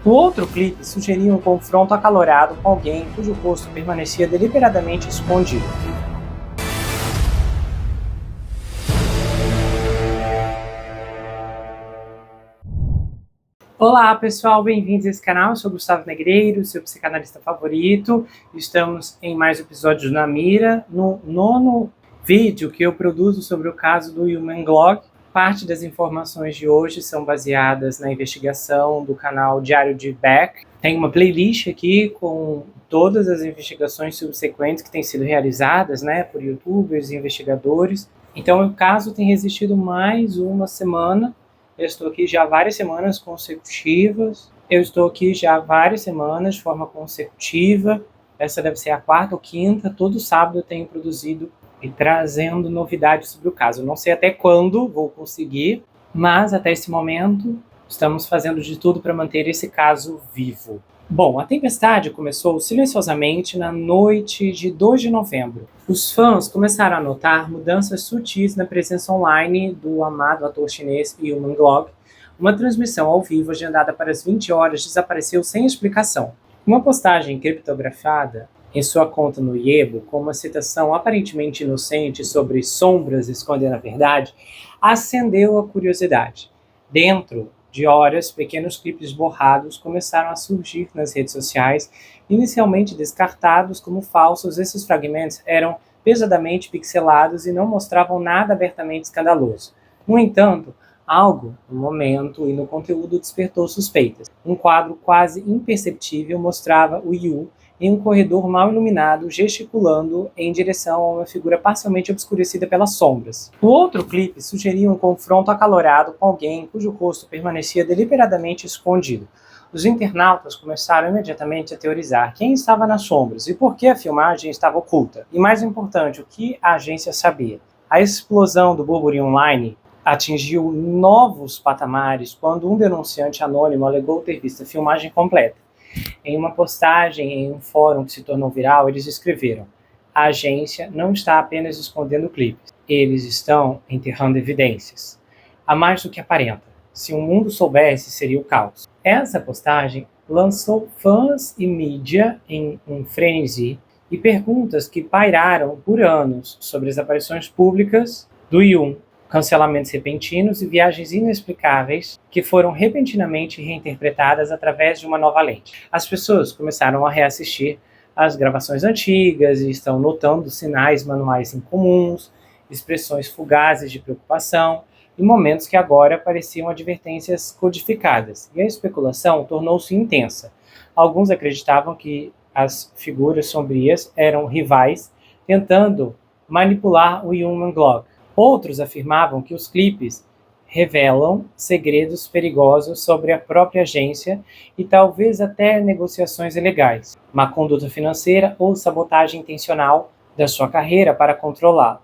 O outro clipe sugeria um confronto acalorado com alguém cujo rosto permanecia deliberadamente escondido. Olá pessoal, bem-vindos a esse canal. Eu sou Gustavo Negreiro, seu psicanalista favorito. Estamos em mais episódios na Mira, no 9º vídeo que eu produzo sobre o caso do Human Glog. Parte das informações de hoje são baseadas na investigação do canal Diário de Beck. Tem uma playlist aqui com todas as investigações subsequentes que têm sido realizadas, por youtubers e investigadores. Então o caso tem resistido mais uma semana. Eu estou aqui já há várias semanas consecutivas. De forma consecutiva. Essa deve ser a 4ª ou 5ª. Todo sábado eu tenho produzido e trazendo novidades sobre o caso. Eu não sei até quando vou conseguir, mas até esse momento estamos fazendo de tudo para manter esse caso vivo. Bom, a tempestade começou silenciosamente na noite de 2 de novembro. Os fãs começaram a notar mudanças sutis na presença online do amado ator chinês Human Glog. Uma transmissão ao vivo agendada para as 20 horas desapareceu sem explicação. Uma postagem criptografada em sua conta no Weibo, com uma citação aparentemente inocente sobre sombras escondendo a verdade, acendeu a curiosidade. Dentro de horas, pequenos clipes borrados começaram a surgir nas redes sociais. Inicialmente descartados como falsos, esses fragmentos eram pesadamente pixelados e não mostravam nada abertamente escandaloso. No entanto, algo no momento e no conteúdo despertou suspeitas. Um quadro quase imperceptível mostrava o Yu em um corredor mal iluminado, gesticulando em direção a uma figura parcialmente obscurecida pelas sombras. O outro clipe sugeria um confronto acalorado com alguém cujo rosto permanecia deliberadamente escondido. Os internautas começaram imediatamente a teorizar quem estava nas sombras e por que a filmagem estava oculta. E mais importante, o que a agência sabia. A explosão do burburinho online atingiu novos patamares quando um denunciante anônimo alegou ter visto a filmagem completa. Em uma postagem em um fórum que se tornou viral, eles escreveram: a agência não está apenas escondendo clipes, eles estão enterrando evidências. Há mais do que aparenta. Se o mundo soubesse, seria o caos. Essa postagem lançou fãs e mídia em um frenesi e perguntas que pairaram por anos sobre as aparições públicas do Yun, cancelamentos repentinos e viagens inexplicáveis que foram repentinamente reinterpretadas através de uma nova lente. As pessoas começaram a reassistir as gravações antigas e estão notando sinais manuais incomuns, expressões fugazes de preocupação e momentos que agora pareciam advertências codificadas. E a especulação tornou-se intensa. Alguns acreditavam que as figuras sombrias eram rivais tentando manipular o Human Glog. Outros afirmavam que os clipes revelam segredos perigosos sobre a própria agência e talvez até negociações ilegais, má conduta financeira ou sabotagem intencional da sua carreira para controlá-la.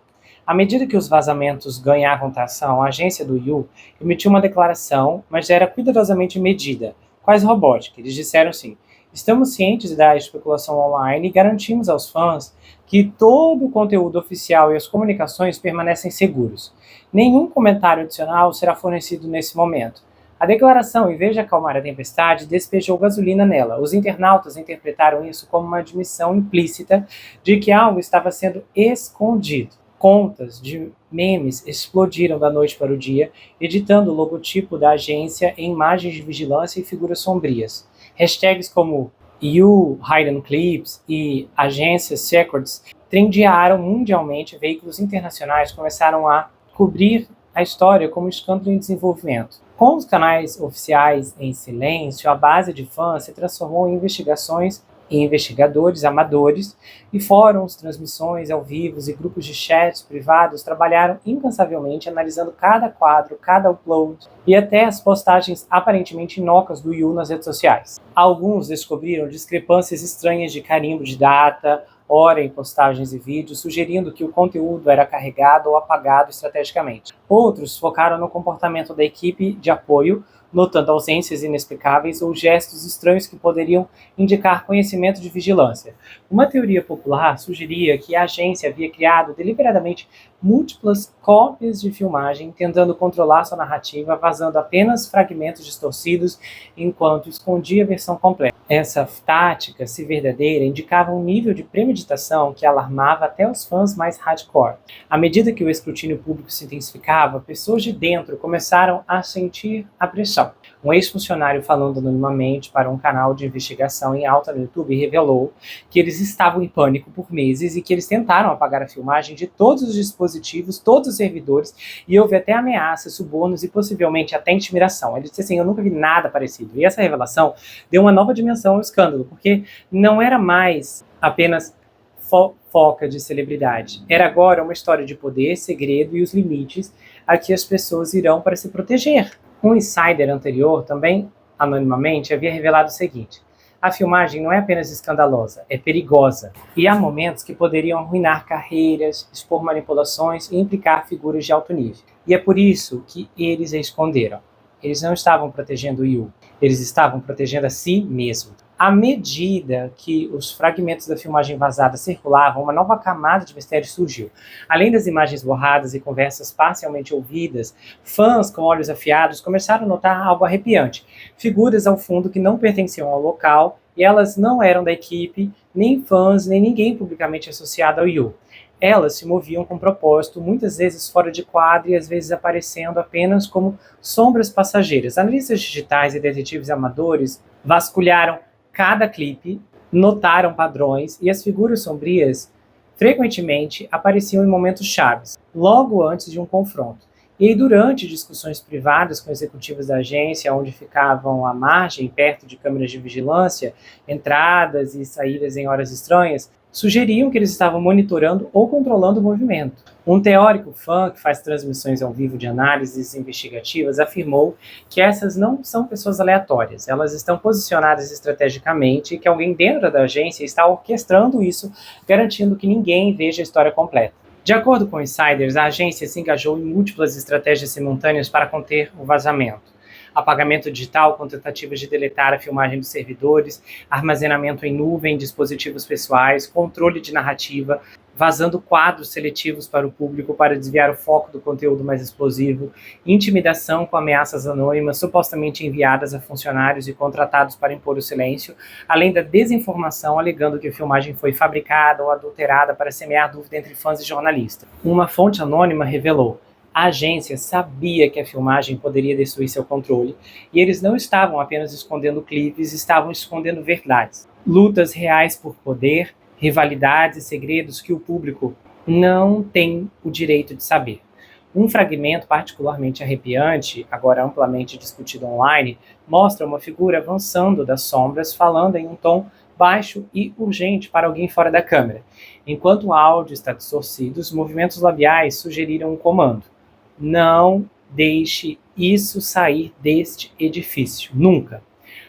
À medida que os vazamentos ganhavam tração, a agência do Yu emitiu uma declaração, mas era cuidadosamente medida, quase robótica. Eles disseram assim: estamos cientes da especulação online e garantimos aos fãs que todo o conteúdo oficial e as comunicações permanecem seguros. Nenhum comentário adicional será fornecido nesse momento. A declaração, em vez de acalmar a tempestade, despejou gasolina nela. Os internautas interpretaram isso como uma admissão implícita de que algo estava sendo escondido. Contas de memes explodiram da noite para o dia, editando o logotipo da agência em imagens de vigilância e figuras sombrias. Hashtags como You Hidden Clips e Agência Secrets trendiaram mundialmente. Veículos internacionais começaram a cobrir a história como escândalo em desenvolvimento. Com os canais oficiais em silêncio, a base de fãs se transformou em investigações e investigadores amadores, e fóruns, transmissões ao vivo e grupos de chats privados trabalharam incansavelmente analisando cada quadro, cada upload e até as postagens aparentemente inócuas do Yu nas redes sociais. Alguns descobriram discrepâncias estranhas de carimbo de data, hora em postagens e vídeos, sugerindo que o conteúdo era carregado ou apagado estrategicamente. Outros focaram no comportamento da equipe de apoio, notando ausências inexplicáveis ou gestos estranhos que poderiam indicar conhecimento de vigilância. Uma teoria popular sugeria que a agência havia criado deliberadamente múltiplas cópias de filmagem, tentando controlar sua narrativa, vazando apenas fragmentos distorcidos enquanto escondia a versão completa. Essa tática, se verdadeira, indicava um nível de premeditação que alarmava até os fãs mais hardcore. À medida que o escrutínio público se intensificava, pessoas de dentro começaram a sentir a pressão. Um ex-funcionário falando anonimamente para um canal de investigação em alta no YouTube revelou que eles estavam em pânico por meses e que eles tentaram apagar a filmagem de todos os dispositivos, todos os servidores, e houve até ameaças, subornos e possivelmente até intimidação. Ele disse assim: eu nunca vi nada parecido. E essa revelação deu uma nova dimensão ao escândalo, porque não era mais apenas fofoca de celebridade. Era agora uma história de poder, segredo e os limites a que as pessoas irão para se proteger. Um insider anterior, também anonimamente, havia revelado o seguinte: a filmagem não é apenas escandalosa, é perigosa. E há momentos que poderiam arruinar carreiras, expor manipulações e implicar figuras de alto nível. E é por isso que eles a esconderam. Eles não estavam protegendo o Yu, eles estavam protegendo a si mesmos. À medida que os fragmentos da filmagem vazada circulavam, uma nova camada de mistério surgiu. Além das imagens borradas e conversas parcialmente ouvidas, fãs com olhos afiados começaram a notar algo arrepiante. Figuras ao fundo que não pertenciam ao local, e elas não eram da equipe, nem fãs, nem ninguém publicamente associado ao Yu. Elas se moviam com propósito, muitas vezes fora de quadro e às vezes aparecendo apenas como sombras passageiras. Analistas digitais e detetives amadores vasculharam cada clipe, notaram padrões e as figuras sombrias frequentemente apareciam em momentos chaves, logo antes de um confronto. E durante discussões privadas com executivos da agência, onde ficavam à margem, perto de câmeras de vigilância, entradas e saídas em horas estranhas, sugeriam que eles estavam monitorando ou controlando o movimento. Um teórico fã que faz transmissões ao vivo de análises investigativas afirmou que essas não são pessoas aleatórias, elas estão posicionadas estrategicamente e que alguém dentro da agência está orquestrando isso, garantindo que ninguém veja a história completa. De acordo com insiders, a agência se engajou em múltiplas estratégias simultâneas para conter o vazamento. Apagamento digital com tentativas de deletar a filmagem dos servidores, armazenamento em nuvem em dispositivos pessoais, controle de narrativa, vazando quadros seletivos para o público para desviar o foco do conteúdo mais explosivo, intimidação com ameaças anônimas supostamente enviadas a funcionários e contratados para impor o silêncio, além da desinformação alegando que a filmagem foi fabricada ou adulterada para semear dúvida entre fãs e jornalistas. Uma fonte anônima revelou: a agência sabia que a filmagem poderia destruir seu controle, e eles não estavam apenas escondendo clipes, estavam escondendo verdades. Lutas reais por poder, rivalidades e segredos que o público não tem o direito de saber. Um fragmento particularmente arrepiante, agora amplamente discutido online, mostra uma figura avançando das sombras, falando em um tom baixo e urgente para alguém fora da câmera. Enquanto o áudio está distorcido, os movimentos labiais sugeriram um comando: não deixe isso sair deste edifício, nunca.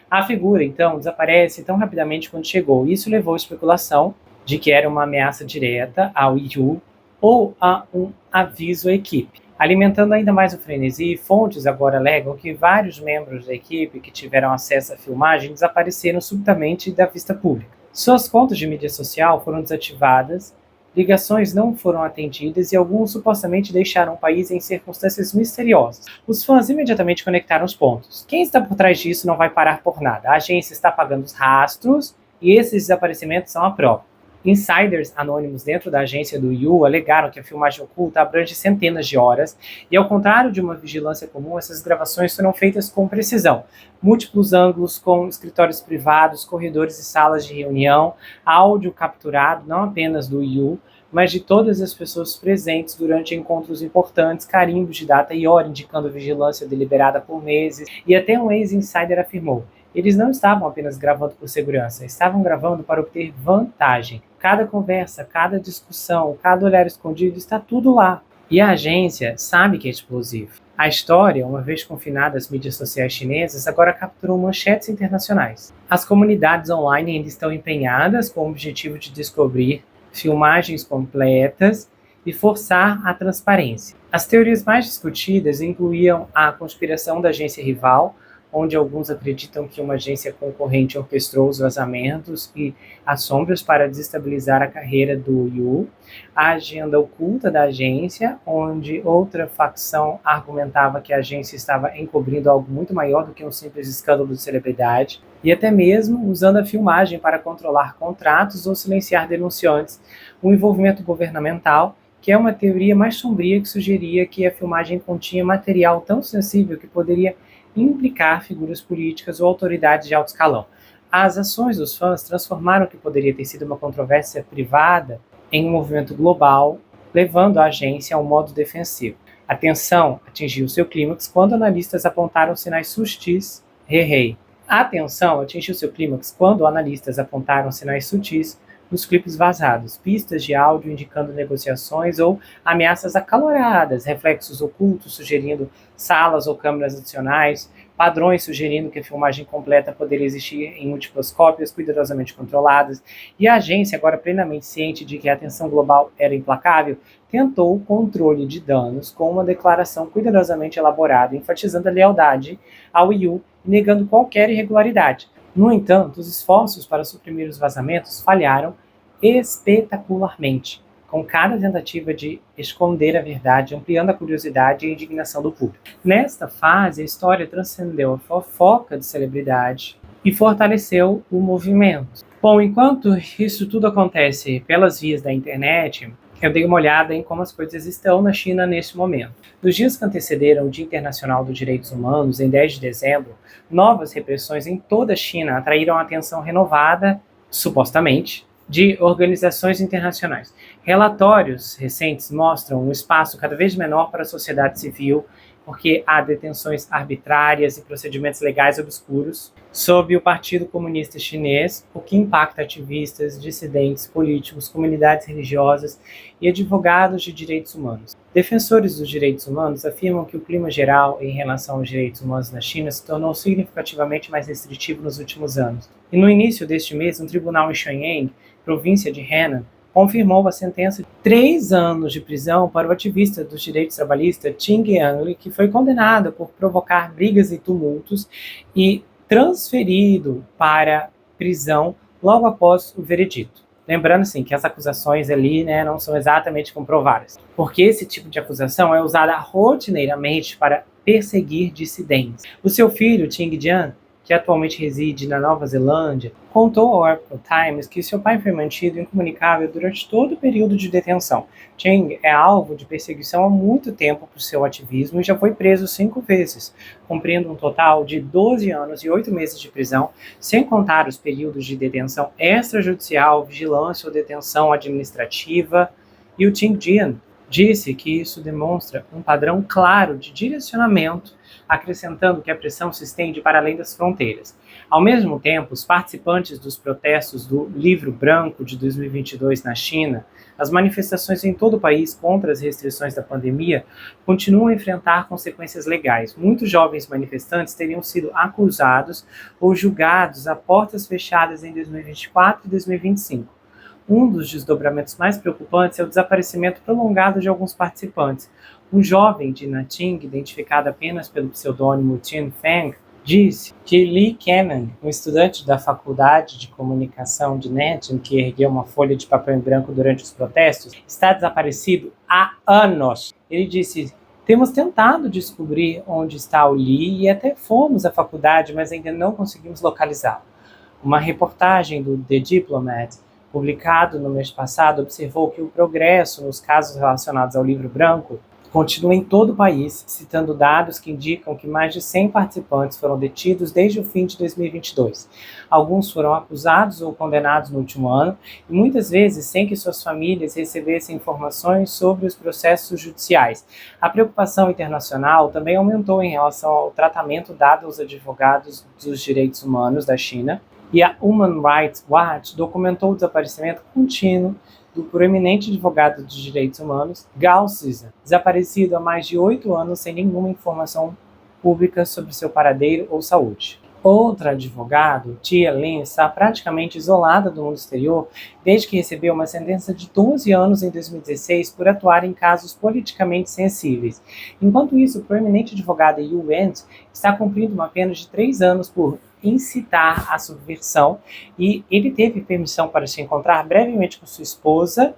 A figura, então, desaparece tão rapidamente quanto chegou. Isso levou à especulação de que era uma ameaça direta ao Yu ou a um aviso à equipe. Alimentando ainda mais o frenesi, fontes agora alegam que vários membros da equipe que tiveram acesso à filmagem desapareceram subitamente da vista pública. Suas contas de mídia social foram desativadas, ligações não foram atendidas e alguns supostamente deixaram o país em circunstâncias misteriosas. Os fãs imediatamente conectaram os pontos. Quem está por trás disso não vai parar por nada. A agência está apagando os rastros e esses desaparecimentos são a prova. Insiders anônimos dentro da agência do Yu alegaram que a filmagem oculta abrange centenas de horas e, ao contrário de uma vigilância comum, essas gravações foram feitas com precisão. Múltiplos ângulos com escritórios privados, corredores e salas de reunião, áudio capturado não apenas do Yu, mas de todas as pessoas presentes durante encontros importantes, carimbos de data e hora indicando vigilância deliberada por meses, e até um ex-insider afirmou: eles não estavam apenas gravando por segurança, estavam gravando para obter vantagem. Cada conversa, cada discussão, cada olhar escondido, está tudo lá. E a agência sabe que é explosivo. A história, uma vez confinada às mídias sociais chinesas, agora capturou manchetes internacionais. As comunidades online ainda estão empenhadas com o objetivo de descobrir filmagens completas e forçar a transparência. As teorias mais discutidas incluíam a conspiração da agência rival, onde alguns acreditam que uma agência concorrente orquestrou os vazamentos e assombros para desestabilizar a carreira do Yu, a agenda oculta da agência, onde outra facção argumentava que a agência estava encobrindo algo muito maior do que um simples escândalo de celebridade, e até mesmo usando a filmagem para controlar contratos ou silenciar denunciantes, o envolvimento governamental, que é uma teoria mais sombria que sugeria que a filmagem continha material tão sensível que poderia implicar figuras políticas ou autoridades de alto escalão. As ações dos fãs transformaram o que poderia ter sido uma controvérsia privada em um movimento global, levando a agência a um modo defensivo. A tensão atingiu seu clímax quando analistas apontaram sinais sutis. A tensão atingiu seu clímax quando analistas apontaram sinais sutis nos clipes vazados, pistas de áudio indicando negociações ou ameaças acaloradas, reflexos ocultos sugerindo salas ou câmeras adicionais, padrões sugerindo que a filmagem completa poderia existir em múltiplas cópias cuidadosamente controladas, e a agência, agora plenamente ciente de que a atenção global era implacável, tentou o controle de danos com uma declaração cuidadosamente elaborada, enfatizando a lealdade ao Yu e negando qualquer irregularidade. No entanto, os esforços para suprimir os vazamentos falharam espetacularmente, com cada tentativa de esconder a verdade, ampliando a curiosidade e a indignação do público. Nesta fase, a história transcendeu a fofoca de celebridade e fortaleceu o movimento. Bom, enquanto isso tudo acontece pelas vias da internet, eu dei uma olhada em como as coisas estão na China neste momento. Nos dias que antecederam o Dia Internacional dos Direitos Humanos, em 10 de dezembro, novas repressões em toda a China atraíram a atenção renovada, supostamente, de organizações internacionais. Relatórios recentes mostram um espaço cada vez menor para a sociedade civil, porque há detenções arbitrárias e procedimentos legais obscuros sob o Partido Comunista Chinês, o que impacta ativistas, dissidentes, políticos, comunidades religiosas e advogados de direitos humanos. Defensores dos direitos humanos afirmam que o clima geral em relação aos direitos humanos na China se tornou significativamente mais restritivo nos últimos anos. E no início deste mês, um tribunal em Shenyang, província de Henan, confirmou a sentença de 3 anos de prisão para o ativista dos direitos trabalhistas Qin Jiangli, que foi condenado por provocar brigas e tumultos e transferido para prisão logo após o veredito. Lembrando, sim, que as acusações ali, não são exatamente comprovadas, porque esse tipo de acusação é usada rotineiramente para perseguir dissidentes. O seu filho, Qin Jian, que atualmente reside na Nova Zelândia, contou ao Oracle Times que seu pai foi mantido incomunicável durante todo o período de detenção. Cheng é alvo de perseguição há muito tempo por seu ativismo e já foi preso 5 vezes, cumprindo um total de 12 anos e 8 meses de prisão, sem contar os períodos de detenção extrajudicial, vigilância ou detenção administrativa. E o Qin Jian disse que isso demonstra um padrão claro de direcionamento, acrescentando que a pressão se estende para além das fronteiras. Ao mesmo tempo, os participantes dos protestos do Livro Branco de 2022 na China, as manifestações em todo o país contra as restrições da pandemia, continuam a enfrentar consequências legais. Muitos jovens manifestantes teriam sido acusados ou julgados a portas fechadas em 2024 e 2025. Um dos desdobramentos mais preocupantes é o desaparecimento prolongado de alguns participantes. Um jovem de Nanjing, identificado apenas pelo pseudônimo Tin Feng, disse que Li Kenan, um estudante da Faculdade de Comunicação de Nanjing, que ergueu uma folha de papel em branco durante os protestos, está desaparecido há anos. Ele disse: temos tentado descobrir onde está o Li e até fomos à faculdade, mas ainda não conseguimos localizá-lo. Uma reportagem do The Diplomat, publicado no mês passado, observou que o progresso nos casos relacionados ao Livro Branco continua em todo o país, citando dados que indicam que mais de 100 participantes foram detidos desde o fim de 2022. Alguns foram acusados ou condenados no último ano, e muitas vezes sem que suas famílias recebessem informações sobre os processos judiciais. A preocupação internacional também aumentou em relação ao tratamento dado aos advogados dos direitos humanos da China, e a Human Rights Watch documentou o desaparecimento contínuo do proeminente advogado de direitos humanos, Gao Zhizhen, desaparecido há mais de 8 anos sem nenhuma informação pública sobre seu paradeiro ou saúde. Outra advogada, Tia Lin, está praticamente isolada do mundo exterior desde que recebeu uma sentença de 12 anos em 2016 por atuar em casos politicamente sensíveis. Enquanto isso, o proeminente advogado Yu Wen está cumprindo uma pena de 3 anos por incitar a subversão e ele teve permissão para se encontrar brevemente com sua esposa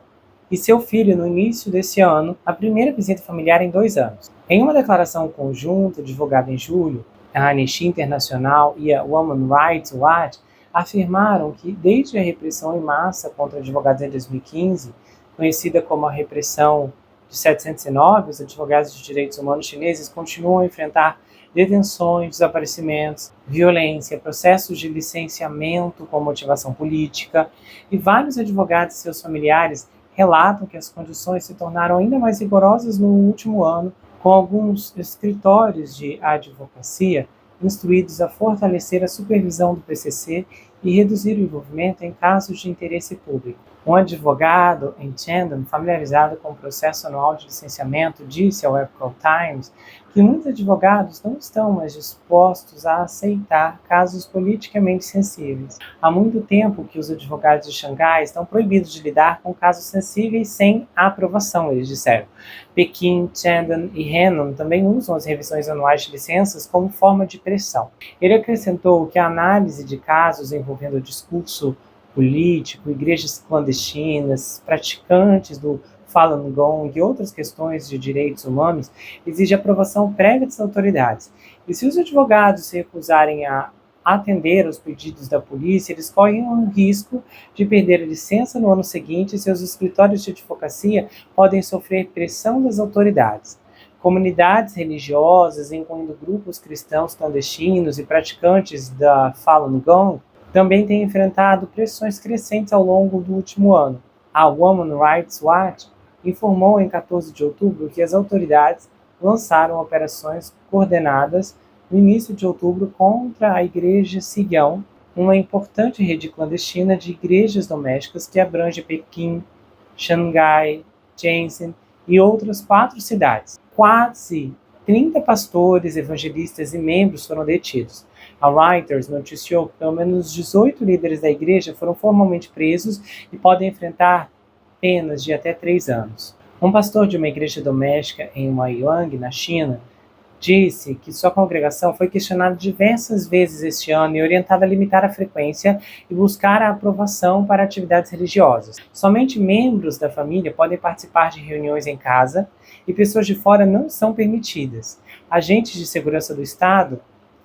e seu filho no início desse ano, a primeira visita familiar em 2 anos. Em uma declaração conjunta divulgada em julho, a Anistia Internacional e a Women's Rights Watch afirmaram que, desde a repressão em massa contra advogados em 2015, conhecida como a repressão de 709, os advogados de direitos humanos chineses continuam a enfrentar detenções, desaparecimentos, violência, processos de licenciamento com motivação política, e vários advogados e seus familiares relatam que as condições se tornaram ainda mais rigorosas no último ano, com alguns escritórios de advocacia instruídos a fortalecer a supervisão do PCC e reduzir o envolvimento em casos de interesse público. Um advogado em Shandong, familiarizado com o processo anual de licenciamento, disse ao Epoch Times que muitos advogados não estão mais dispostos a aceitar casos politicamente sensíveis. Há muito tempo que os advogados de Xangai estão proibidos de lidar com casos sensíveis sem aprovação, eles disseram. Pequim, Shandong e Henan também usam as revisões anuais de licenças como forma de pressão. Ele acrescentou que a análise de casos envolvendo o discurso político, igrejas clandestinas, praticantes do Falun Gong e outras questões de direitos humanos exige aprovação prévia das autoridades. E se os advogados se recusarem a atender aos pedidos da polícia, eles correm o risco de perder a licença no ano seguinte e seus escritórios de advocacia podem sofrer pressão das autoridades. Comunidades religiosas, incluindo grupos cristãos clandestinos e praticantes da Falun Gong, também têm enfrentado pressões crescentes ao longo do último ano. A Women's Rights Watch informou em 14 de outubro que as autoridades lançaram operações coordenadas no início de outubro contra a Igreja Sigyão, uma importante rede clandestina de igrejas domésticas que abrange Pequim, Xangai, Shenzhen e outras 4 cidades. Quase 30 pastores, evangelistas e membros foram detidos. A Reuters noticiou que pelo menos 18 líderes da igreja foram formalmente presos e podem enfrentar penas de até 3 anos. Um pastor de uma igreja doméstica em Weiyang, na China, disse que sua congregação foi questionada diversas vezes este ano e orientada a limitar a frequência e buscar a aprovação para atividades religiosas. Somente membros da família podem participar de reuniões em casa e pessoas de fora não são permitidas. Agentes de segurança do Estado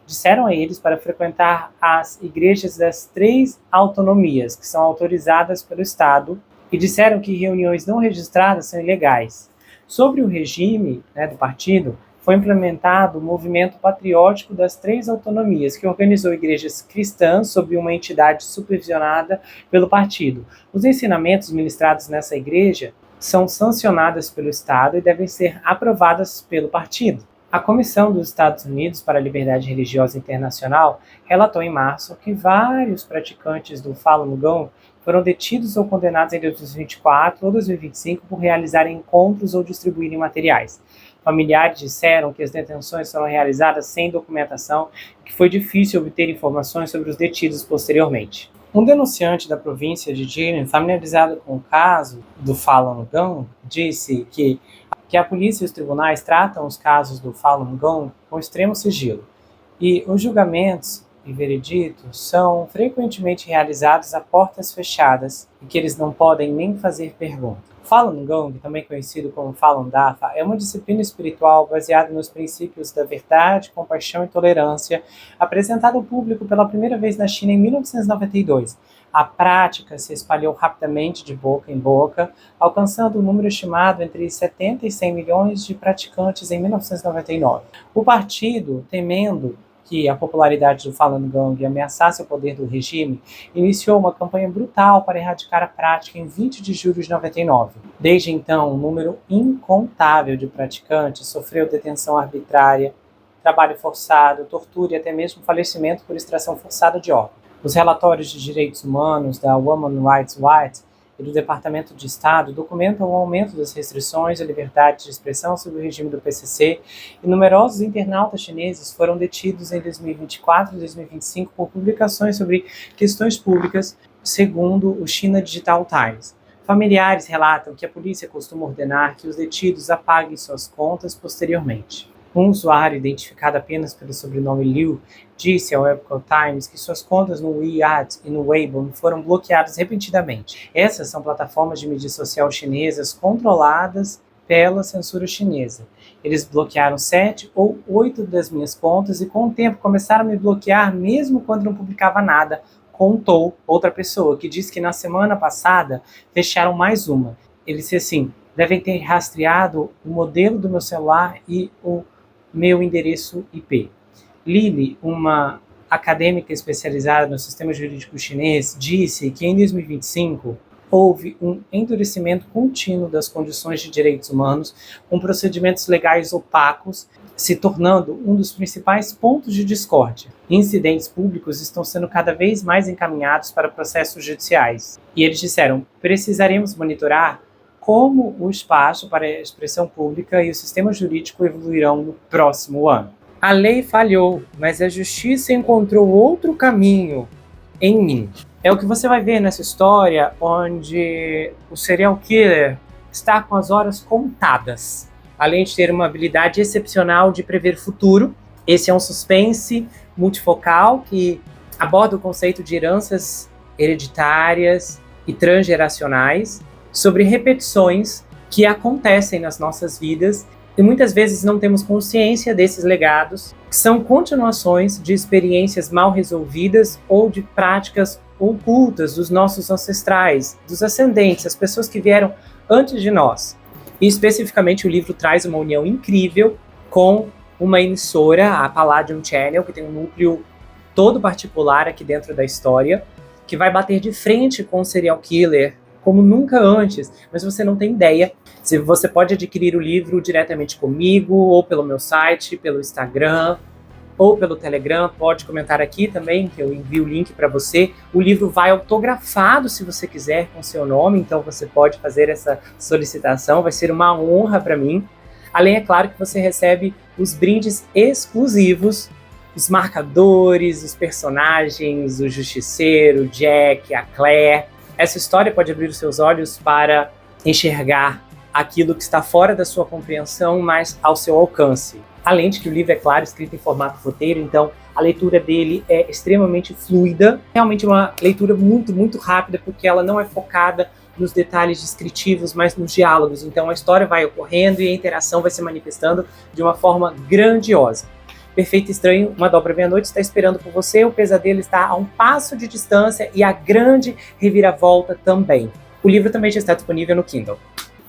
disseram a eles para frequentar as igrejas das 3 autonomias, que são autorizadas pelo Estado, e disseram que reuniões não registradas são ilegais. Sobre o regime do partido, foi implementado o movimento patriótico das 3 autonomias, que organizou igrejas cristãs sob uma entidade supervisionada pelo partido. Os ensinamentos ministrados nessa igreja são sancionados pelo Estado e devem ser aprovadas pelo partido. A Comissão dos Estados Unidos para a Liberdade Religiosa Internacional relatou em março que vários praticantes do Falun Gong foram detidos ou condenados em 2024 ou 2025 por realizarem encontros ou distribuírem materiais. Familiares disseram que as detenções foram realizadas sem documentação e que foi difícil obter informações sobre os detidos posteriormente. Um denunciante da província de Jilin, familiarizado com o caso do Falun Gong, disse que a polícia e os tribunais tratam os casos do Falun Gong com extremo sigilo, e os julgamentos e vereditos são frequentemente realizados a portas fechadas e que eles não podem nem fazer perguntas. Falun Gong, também conhecido como Falun Dafa, é uma disciplina espiritual baseada nos princípios da verdade, compaixão e tolerância, apresentada ao público pela primeira vez na China em 1992. A prática se espalhou rapidamente de boca em boca, alcançando um número estimado entre 70 e 100 milhões de praticantes em 1999. O partido, temendo que a popularidade do Falun Gong ameaçasse o poder do regime, iniciou uma campanha brutal para erradicar a prática em 20 de julho de 99. Desde então, um número incontável de praticantes sofreu detenção arbitrária, trabalho forçado, tortura e até mesmo falecimento por extração forçada de órgãos. Os relatórios de direitos humanos da Women's Rights Watch e do Departamento de Estado documentam o aumento das restrições à liberdade de expressão sob o regime do PCC, e numerosos internautas chineses foram detidos em 2024 e 2025 por publicações sobre questões públicas, segundo o China Digital Times. Familiares relatam que a polícia costuma ordenar que os detidos apaguem suas contas posteriormente. Um usuário, identificado apenas pelo sobrenome Liu, disse ao Epoch Times que suas contas no WeChat e no Weibo foram bloqueadas repentinamente. Essas são plataformas de mídia social chinesas controladas pela censura chinesa. Eles bloquearam 7 ou 8 das minhas contas e com o tempo começaram a me bloquear mesmo quando não publicava nada, contou outra pessoa, que disse que na semana passada fecharam mais uma. Ele disse assim: devem ter rastreado o modelo do meu celular e o meu endereço IP. Lili, uma acadêmica especializada no sistema jurídico chinês, disse que em 2025 houve um endurecimento contínuo das condições de direitos humanos, com procedimentos legais opacos se tornando um dos principais pontos de discórdia. Incidentes públicos estão sendo cada vez mais encaminhados para processos judiciais. E eles disseram: precisaremos monitorar como o espaço para a expressão pública e o sistema jurídico evoluirão no próximo ano. A lei falhou, mas a justiça encontrou outro caminho em mim. É o que você vai ver nessa história, onde o serial killer está com as horas contadas. Além de ter uma habilidade excepcional de prever futuro, esse é um suspense multifocal que aborda o conceito de heranças hereditárias e transgeracionais, sobre repetições que acontecem nas nossas vidas e muitas vezes não temos consciência desses legados, que são continuações de experiências mal resolvidas ou de práticas ocultas dos nossos ancestrais, dos ascendentes, as pessoas que vieram antes de nós. E especificamente o livro traz uma união incrível com uma emissora, a Palladium Channel, que tem um núcleo todo particular aqui dentro da história, que vai bater de frente com o serial killer como nunca antes, mas você não tem ideia. Se você pode adquirir o livro diretamente comigo, ou pelo meu site, pelo Instagram, ou pelo Telegram, pode comentar aqui também, que eu envio o link para você. O livro vai autografado, se você quiser, com seu nome, então você pode fazer essa solicitação, vai ser uma honra para mim. Além, é claro, que você recebe os brindes exclusivos, os marcadores, os personagens, o Justiceiro, o Jack, a Claire. Essa história pode abrir os seus olhos para enxergar aquilo que está fora da sua compreensão, mas ao seu alcance. Além de que o livro é, claro, escrito em formato roteiro, então a leitura dele é extremamente fluida. Realmente uma leitura muito, muito rápida, porque ela não é focada nos detalhes descritivos, mas nos diálogos. Então a história vai ocorrendo e a interação vai se manifestando de uma forma grandiosa. Perfeito Estranho, Uma Dobra Meia-Noite está esperando por você, o pesadelo está a um passo de distância e a grande reviravolta também. O livro também já está disponível no Kindle.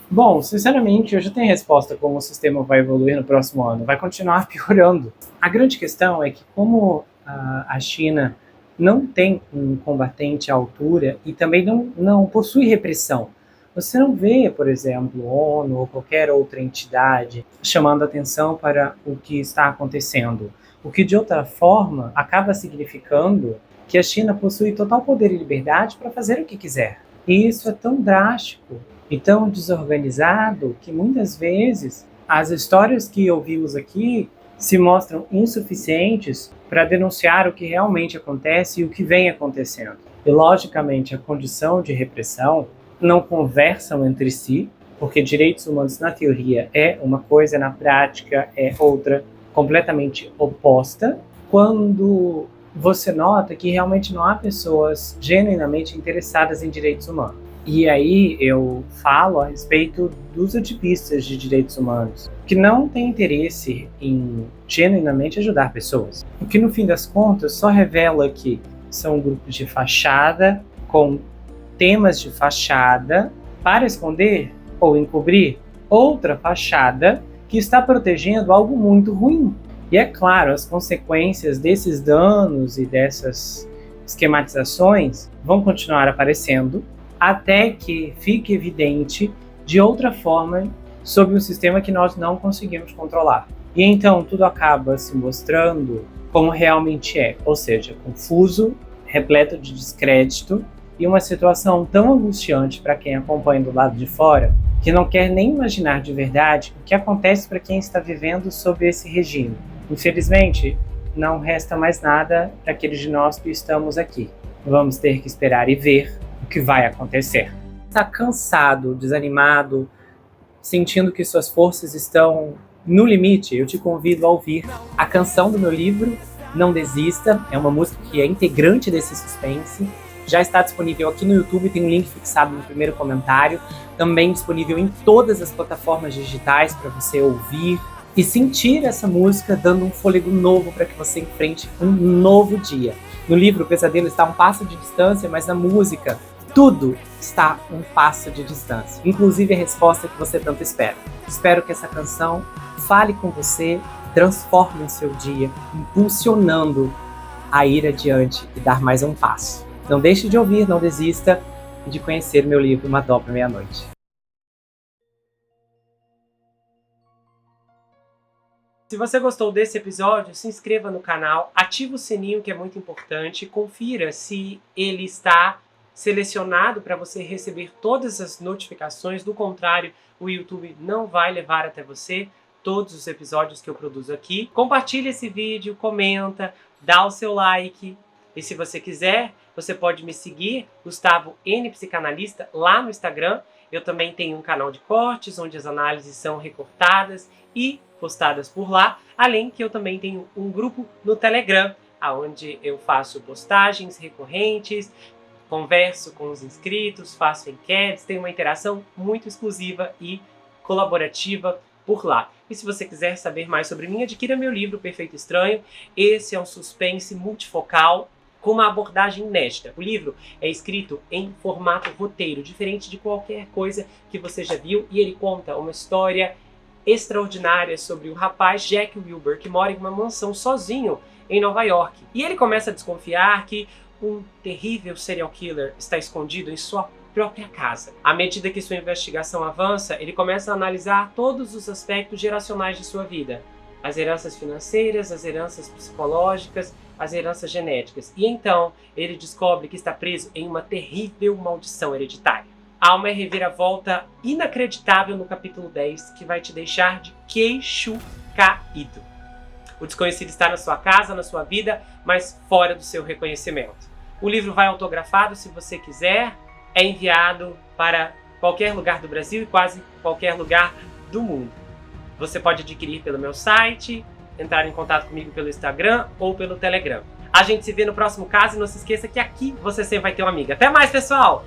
Bom, sinceramente, eu já tenho resposta como o sistema vai evoluir no próximo ano. Vai continuar piorando. A grande questão é que como a China não tem um combatente à altura e também não possui repressão, você não vê, por exemplo, ONU ou qualquer outra entidade chamando atenção para o que está acontecendo. O que, de outra forma, acaba significando que a China possui total poder e liberdade para fazer o que quiser. E isso é tão drástico e tão desorganizado que, muitas vezes, as histórias que ouvimos aqui se mostram insuficientes para denunciar o que realmente acontece e o que vem acontecendo. E, logicamente, a condição de repressão não conversam entre si, porque direitos humanos na teoria é uma coisa, na prática é outra completamente oposta, quando você nota que realmente não há pessoas genuinamente interessadas em direitos humanos. E aí eu falo a respeito dos ativistas de direitos humanos, que não têm interesse em genuinamente ajudar pessoas. O que no fim das contas só revela que são grupos de fachada com temas de fachada para esconder ou encobrir outra fachada que está protegendo algo muito ruim. E é claro, as consequências desses danos e dessas esquematizações vão continuar aparecendo até que fique evidente de outra forma sob um sistema que nós não conseguimos controlar. E então tudo acaba se mostrando como realmente é, ou seja, confuso, repleto de descrédito e uma situação tão angustiante para quem acompanha do lado de fora, que não quer nem imaginar de verdade o que acontece para quem está vivendo sob esse regime. Infelizmente, não resta mais nada para aqueles de nós que estamos aqui. Vamos ter que esperar e ver o que vai acontecer. Está cansado, desanimado, sentindo que suas forças estão no limite? Eu te convido a ouvir a canção do meu livro, Não Desista. É uma música que é integrante desse suspense. Já está disponível aqui no YouTube, tem um link fixado no primeiro comentário. Também disponível em todas as plataformas digitais para você ouvir e sentir essa música dando um fôlego novo para que você enfrente um novo dia. No livro, o pesadelo está a um passo de distância, mas na música, tudo está a um passo de distância, inclusive a resposta que você tanto espera. Espero que essa canção fale com você, transforme o seu dia, impulsionando a ir adiante e dar mais um passo. Não deixe de ouvir, não desista e de conhecer meu livro Uma Dobra Meia-Noite. Se você gostou desse episódio, se inscreva no canal, ative o sininho que é muito importante, confira se ele está selecionado para você receber todas as notificações. Do contrário, o YouTube não vai levar até você todos os episódios que eu produzo aqui. Compartilhe esse vídeo, comenta, dá o seu like. E se você quiser, você pode me seguir, Gustavo N Psicanalista, lá no Instagram. Eu também tenho um canal de cortes, onde as análises são recortadas e postadas por lá. Além que eu também tenho um grupo no Telegram, onde eu faço postagens recorrentes, converso com os inscritos, faço enquetes, tenho uma interação muito exclusiva e colaborativa por lá. E se você quiser saber mais sobre mim, adquira meu livro Perfeito Estranho. Esse é um suspense multifocal com uma abordagem inédita. O livro é escrito em formato roteiro, diferente de qualquer coisa que você já viu, e ele conta uma história extraordinária sobre o rapaz Jack Wilbur, que mora em uma mansão sozinho em Nova York. E ele começa a desconfiar que um terrível serial killer está escondido em sua própria casa. À medida que sua investigação avança, ele começa a analisar todos os aspectos geracionais de sua vida. As heranças financeiras, as heranças psicológicas, as heranças genéticas. E então, ele descobre que está preso em uma terrível maldição hereditária. Há uma reviravolta inacreditável no capítulo 10 que vai te deixar de queixo caído. O desconhecido está na sua casa, na sua vida, mas fora do seu reconhecimento. O livro vai autografado, se você quiser, é enviado para qualquer lugar do Brasil e quase qualquer lugar do mundo. Você pode adquirir pelo meu site, entrar em contato comigo pelo Instagram ou pelo Telegram. A gente se vê no próximo caso e não se esqueça que aqui você sempre vai ter uma amiga. Até mais, pessoal!